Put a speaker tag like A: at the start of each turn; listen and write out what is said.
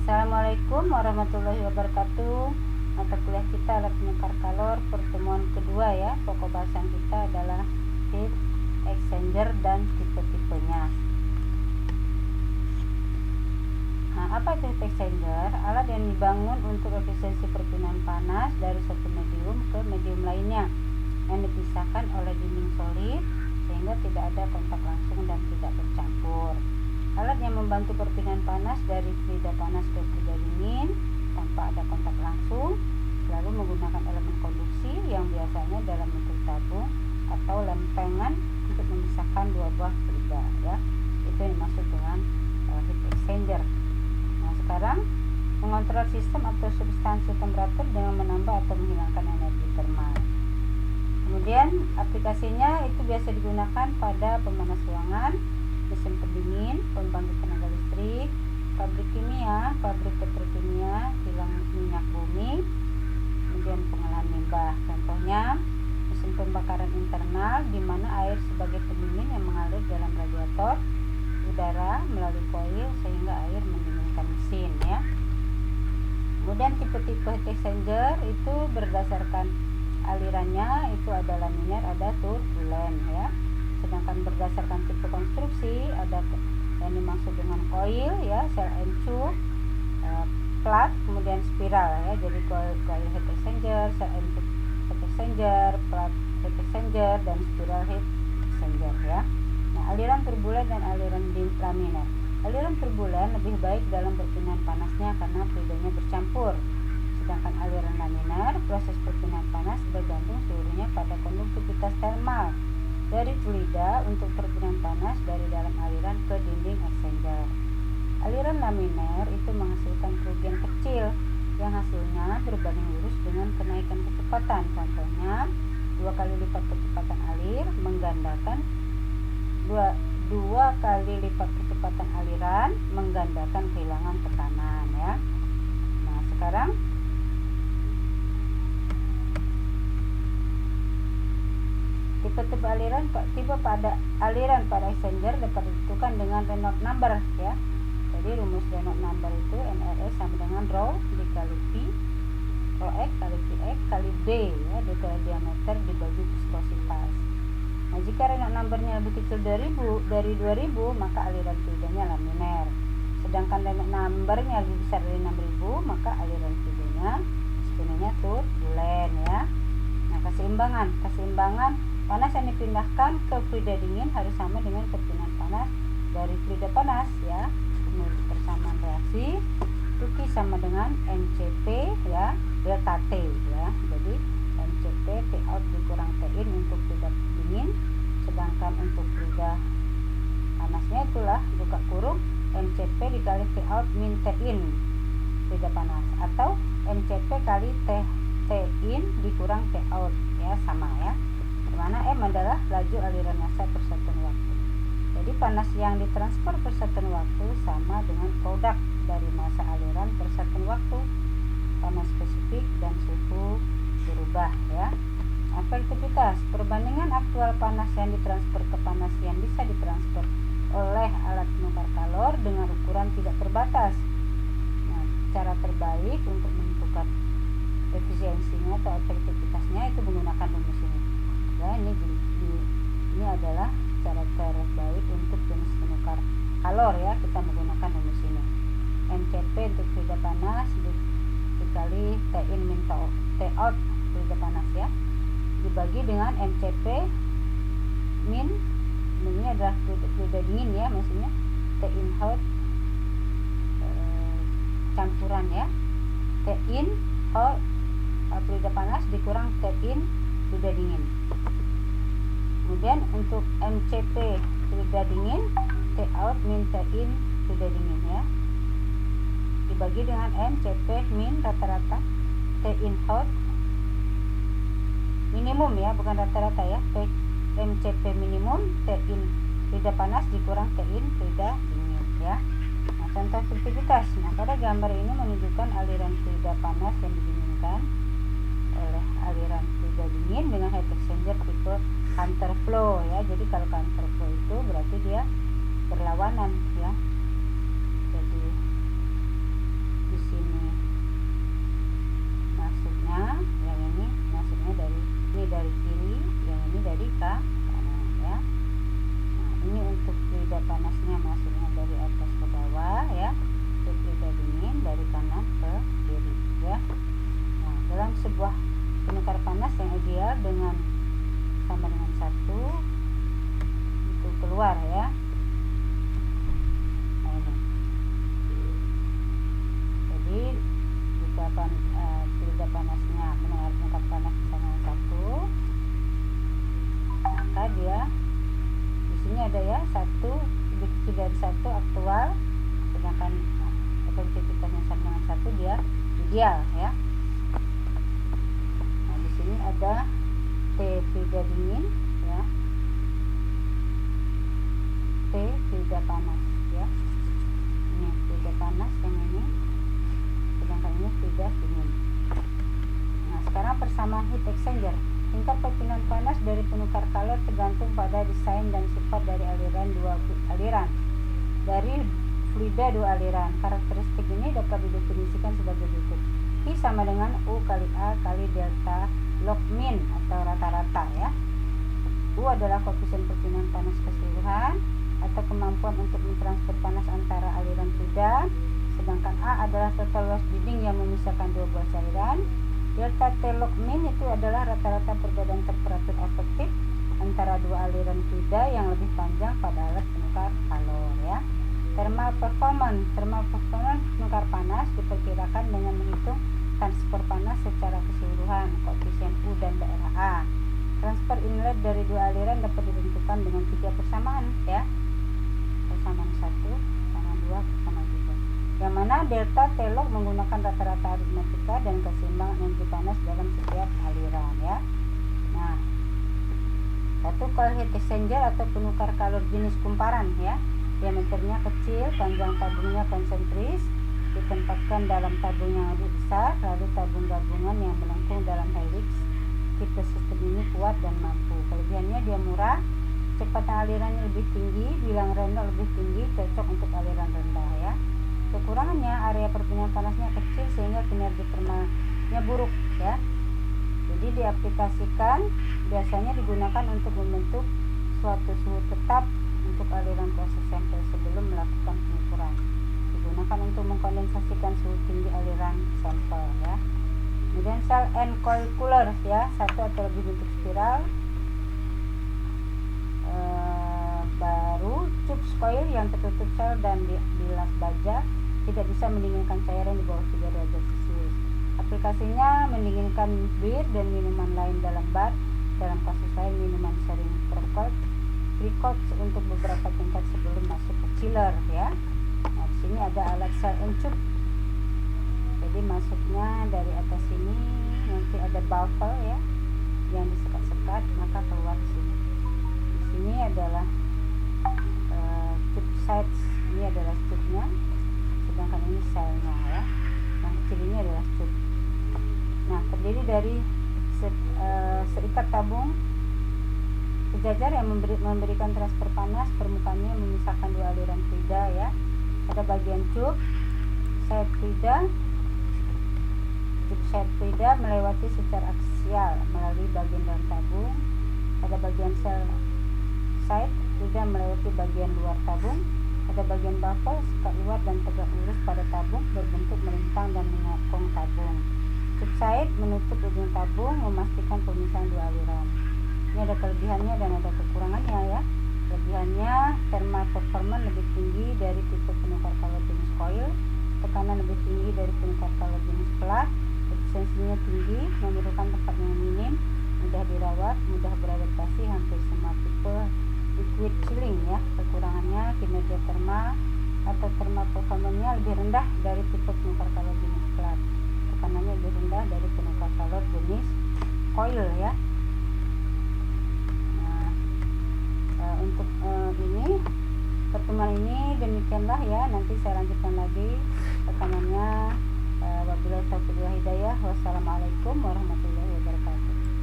A: Assalamualaikum warahmatullahi wabarakatuh. Mata kuliah kita alat penukar kalor pertemuan kedua ya. Pokok bahasan kita adalah heat exchanger dan tipe-tipenya. Nah, apa itu heat exchanger? Alat yang dibangun untuk efisiensi perpindahan panas dari satu medium ke medium lainnya yang dipisahkan oleh dinding solid sehingga tidak ada kontak langsung dan tidak bercampur. Alat yang membantu perpindahan panas dari fluida panas ke fluida dingin tanpa ada kontak langsung selalu menggunakan elemen konduksi yang biasanya dalam bentuk tabung atau lempengan untuk memisahkan dua buah fluida ya. Itu yang dimaksud dengan heat exchanger. Nah, sekarang mengontrol sistem atau substansi temperatur dengan menambah atau menghilangkan energi termal. Kemudian aplikasinya itu biasa digunakan pada pemanas ruangan, mesin pendingin, pembangkit tenaga listrik, pabrik kimia, pabrik petrokimia, kilang minyak bumi, kemudian pengolahan limbah. Contohnya mesin pembakaran internal di mana air sebagai pendingin yang mengalir dalam radiator udara melalui koil sehingga air mendinginkan mesin ya. Kemudian tipe-tipe heat exchanger itu berdasarkan alirannya itu ada laminar, ada turbulen ya. Sedangkan berdasarkan tipe konstruksi ada yang dimaksud dengan coil ya, cell and tube, plat, kemudian spiral ya. Jadi coil heat exchanger, cell and tube heat exchanger, plat heat exchanger, dan spiral heat exchanger ya. Nah, aliran turbulen dan aliran laminar. Aliran turbulen lebih baik dalam perpindahan panasnya karena fluidanya bercampur. Sedangkan aliran laminar, proses perpindahan panas bergantung seluruhnya pada konduktivitas termal dari fluida untuk perpindahan panas dari dalam aliran ke dinding exchanger. Aliran laminar itu menghasilkan kerugian kecil yang hasilnya berbanding lurus dengan kenaikan kecepatan. Contohnya 2 kali lipat kecepatan alir menggandakan 2 kali lipat kecepatan aliran menggandakan kehilangan tekanan ya. Nah, sekarang tipe aliran pada exchanger dapat ditentukan dengan Reynolds number ya. Jadi rumus Reynolds number itu NRS sama dengan rho dikali P, rho X kali Px kali B ya, dikali diameter dibagi viskositas. Nah, jika Reynolds numbernya lebih kecil dari 2000 maka aliran fluidanya laminar. Sedangkan Reynolds numbernya lebih besar dari 6000 maka aliran fluidanya sebenarnya turbulen ya. Nah, keseimbangan panas yang dipindahkan ke fluida dingin harus sama dengan perpindahan panas dari fluida panas ya. Menurut persamaan reaksi itu Q sama dengan mCp ya delta T ya. Jadi mCp T out dikurang T in untuk fluida dingin, sedangkan untuk fluida panasnya itulah buka kurung mCp dikali T out min T in fluida panas, atau mCp kali T in dikurang T out ya, sama ya. Dimana M adalah laju aliran massa per satuan waktu. Jadi panas yang ditransfer per satuan waktu sama dengan produk dari massa aliran per satuan waktu. Panas spesifik dan suhu berubah ya. Efektivitas perbandingan aktual panas yang ditransfer ke panas yang bisa ditransfer oleh alat penukar kalor dengan ukuran tidak terbatas. Nah, cara terbaik untuk menentukan efisiensinya atau efektivitasnya itu menggunakan rumus ini. Ya, ini adalah cara terbaik untuk jenis penukar kalor ya, kita menggunakan rumus ini. mCp untuk fluida panas dikali T in min T out fluida panas ya, dibagi dengan mCp min, ini adalah fluida dingin ya, maksudnya T in hot campuran ya, T in hot fluida panas dikurang T in fluida dingin. Kemudian untuk mCp fluida dingin T out min T in fluida dingin ya, dibagi dengan mCp min rata-rata T in hot minimum ya, bukan rata-rata ya, mCp minimum T in fluida panas dikurang T in fluida dingin ya. Nah, contoh efektivitas. Nah, pada gambar ini menunjukkan aliran fluida panas yang didinginkan oleh aliran fluida dingin dengan heat exchanger tipe counterflow ya. Jadi kalau counterflow itu berarti dia berlawanan ya. Jadi yang ideal dengan sama dengan 1 itu keluar ya. Nah ini, jadi jika fluida panasnya meningkat panas sama dengan 1, maka dia di sini ada ya 1 lebih kecil dari 1 aktual, sedangkan efektivitasnya sama dengan 1 dia ideal ya. Nah di sini ada T fluida dingin ya, T fluida panas ya. Ini fluida panas yang ini, sedangkan ini fluida dingin. Nah sekarang persamaan heat exchanger. Tingkat perpindahan panas dari penukar kalor tergantung pada desain dan sifat dari aliran dari fluida 2 aliran. Karakteristik ini dapat didefinisikan sebagai berikut. I sama dengan U kali A kali delta log min atau rata-rata ya. U adalah koefisien perpindahan panas keseluruhan atau kemampuan untuk mentransfer panas antara aliran fluida, sedangkan A adalah total luas dinding yang memisahkan dua buah cairan. Delta T log min itu adalah rata-rata perbedaan temperatur efektif antara dua aliran fluida yang lebih panjang pada alat penukar kalor ya. Thermal performance penukar panas diperkirakan dengan menghitung transfer panas secara keseluruhan, koefisien U dan daerah A. Transfer inlet dari dua aliran dapat ditentukan dengan 3 persamaan ya. Persamaan 1, persamaan 2, persamaan 3. Yang mana delta T log menggunakan rata-rata aritmatika dan keseimbangan energi panas dalam setiap aliran ya. Nah, satu coil heat exchanger atau penukar kalor jenis kumparan ya. Diameternya kecil, panjang tabungnya konsentris, ditempatkan dalam tabung yang lebih besar, lalu tabung gabungan yang melengkung dalam helix. Tipe sistem ini kuat dan mampu. Kelebihannya dia murah, kecepatan alirannya lebih tinggi, bilang rendah lebih tinggi, cocok untuk aliran rendah ya. Kekurangannya area perpindahan panasnya kecil sehingga kinerja termalnya buruk ya. Jadi diaplikasikan biasanya digunakan untuk membentuk suatu suhu tetap untuk aliran proses sampel sebelum melakukan pengukuran. Digunakan untuk mengkondensasikan suhu tinggi aliran sampel ya. Kemudian cell and coil cooler ya, satu atau lebih bentuk spiral. Baru tube coil yang tertutup sel dan bilas baja tidak bisa mendinginkan cairan di bawah 3 derajat Celcius. Aplikasinya mendinginkan bir dan minuman lain dalam bar. Dalam kasus lain minuman sering precold untuk beberapa tingkat sebelum masuk ke chiller ya. Nah, di sini ada alat cell and tube. Jadi masuknya dari atas sini, nanti ada baffle ya yang disekat-sekat, maka keluar di sini. Di sini adalah tube sides, ini adalah tube-nya, sedangkan ini selnya ya. Yang kecil ini adalah tube. Nah, terdiri dari seikat tabung sejajar yang memberikan transfer panas, permukaannya memisahkan dua aliran fluida ya. Ada bagian tube side fluida melewati secara aksial melalui bagian dalam tabung. Ada bagian sel side fluida melewati bagian luar tabung. Ada bagian baffle sekat luar dan tegak lurus pada tabung berbentuk melintang dan menyokong tabung. Tube side menutup ujung tabung, memastikan pemisahan dua aliran. Ini ada kelebihannya dan ada kekurangannya ya. Kelebihannya, thermal performance lebih tinggi dari tipe penukar kalor jenis coil, tekanan lebih tinggi dari penukar kalor jenis plug, efisiensinya tinggi, memerlukan tempat yang minim, mudah dirawat, mudah beradaptasi hampir semua tipe liquid chilling ya. Kekurangannya, kinerja thermal atau thermal performance-nya lebih rendah dari tipe penukar kalor jenis plug, tekanannya lebih rendah dari penukar kalor jenis coil ya. Untuk ini pertemuan ini demikianlah ya, nanti saya lanjutkan lagi tekanannya. Wabillahi taufiq wal hidayah. Wassalamualaikum warahmatullahi wabarakatuh.